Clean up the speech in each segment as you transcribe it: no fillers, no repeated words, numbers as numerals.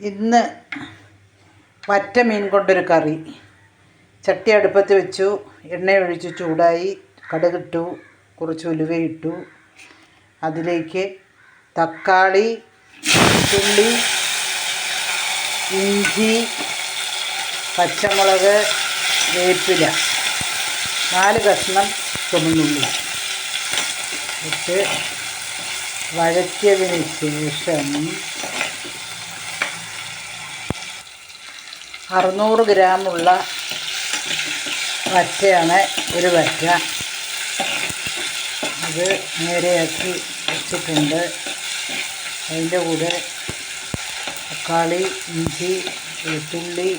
ഇന്ന് വറ്റ മീൻ കൊണ്ടൊരു കറി. ചട്ടി അടുപ്പത്ത് വെച്ചു, എണ്ണ ഒഴിച്ച് ചൂടായി, കടുകിട്ടു, കുറച്ച് ഉലുവയിട്ടു. അതിലേക്ക് തക്കാളി, ഉള്ളി, ഇഞ്ചി, പച്ചമുളക്, വേപ്പില, 4 കഷ്ണം ചുവന്നുള്ളി ഇട്ട് വഴറ്റിയതിന് ശേഷം 600 ഗ്രാമുള്ള വറ്റയാണ് ഒരു വറ്റ. അത് നേരെയാക്കി വെച്ചിട്ടുണ്ട്. അതിൻ്റെ കൂടെ തക്കാളി, ഇഞ്ചി, വെളുത്തുള്ളി,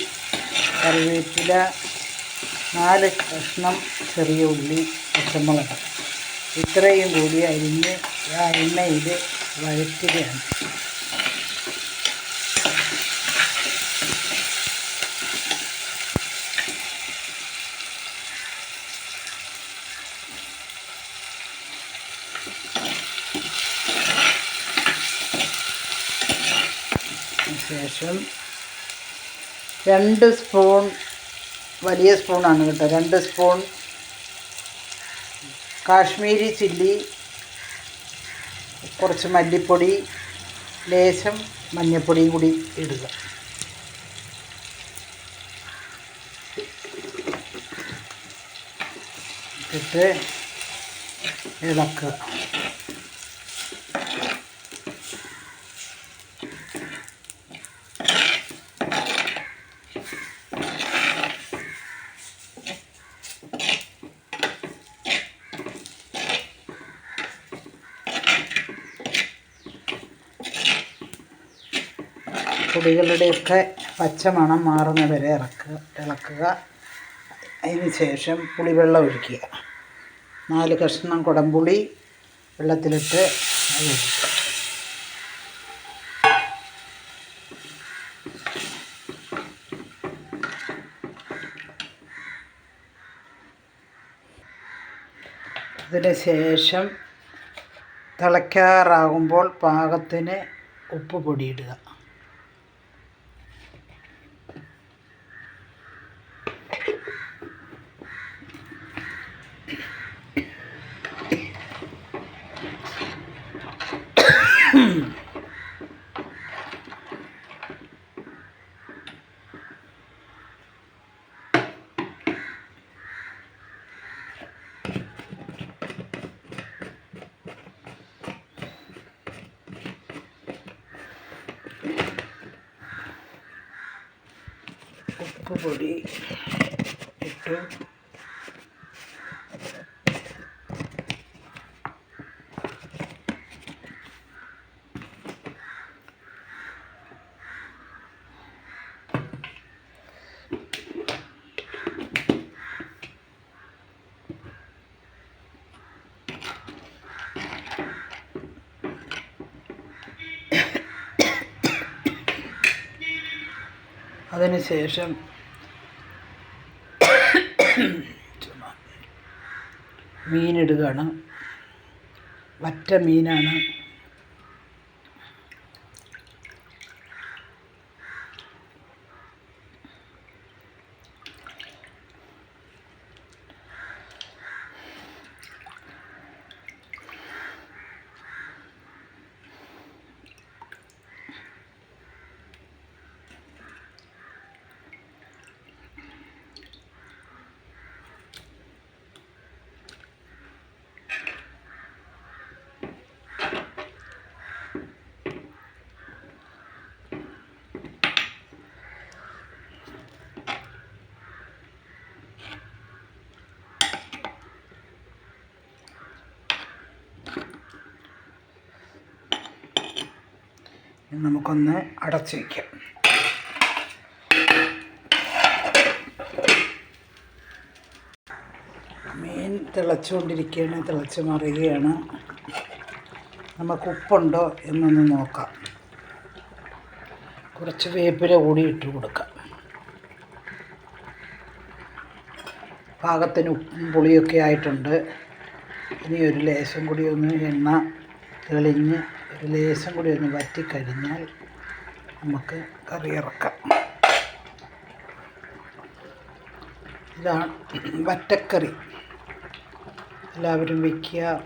കറിവേപ്പില, 4 കഷ്ണം ചെറിയ ഉള്ളി, പച്ചമുളക് ഇത്രയും കൂടി അരിഞ്ഞ് ആ എണ്ണയിൽ വഴറ്റുകയാണ്. ശേഷം 2 സ്പൂൺ, വലിയ സ്പൂണാണ് കേട്ടോ, 2 സ്പൂൺ കാശ്മീരി ചില്ലി, കുറച്ച് മല്ലിപ്പൊടി, ലേശം മഞ്ഞൾപ്പൊടിയും കൂടി ഇടുക. ഇട്ടിട്ട് ഇളക്കുക. പൊടികളുടെയൊക്കെ പച്ചമണം മാറുന്ന വരെ ഇളക്കുക. അതിന് ശേഷം പുളിവെള്ളം ഒഴിക്കുക. 4 കഷ്ണം കുടംപുളി വെള്ളത്തിലിട്ട് ഒഴിക്കുക. അതിന് ശേഷം തിളയ്ക്കാറാകുമ്പോൾ പാകത്തിന് ഉപ്പ് പൊടിയിടുക. ഉപ്പ് പൊടി ഇട്ടു. അതിനുശേഷം മീനിടുകയാണ്. വറ്റ മീനാണ്. നമുക്കൊന്ന് അടച്ചു വയ്ക്കാം. മീൻ തിളച്ചുകൊണ്ടിരിക്കുകയാണ്, തിളച്ച് മറിയുകയാണ്. നമുക്ക് ഉപ്പുണ്ടോ എന്നൊന്ന് നോക്കാം. കുറച്ച് വേപ്പില കൂടി ഇട്ട് കൊടുക്കാം. പാകത്തിന് ഉപ്പും പുളിയൊക്കെ ആയിട്ടുണ്ട്. ഇനി ഒരു ലേശം കൂടി ഒന്ന് എണ്ണ തെളിഞ്ഞ് ഒരു ലേശം കൂടി ഒന്ന് വറ്റിക്കഴിഞ്ഞാൽ നമുക്ക് കറി ഇറക്കാം. ഇതാണ് വറ്റക്കറി. എല്ലാവരും വയ്ക്കുക.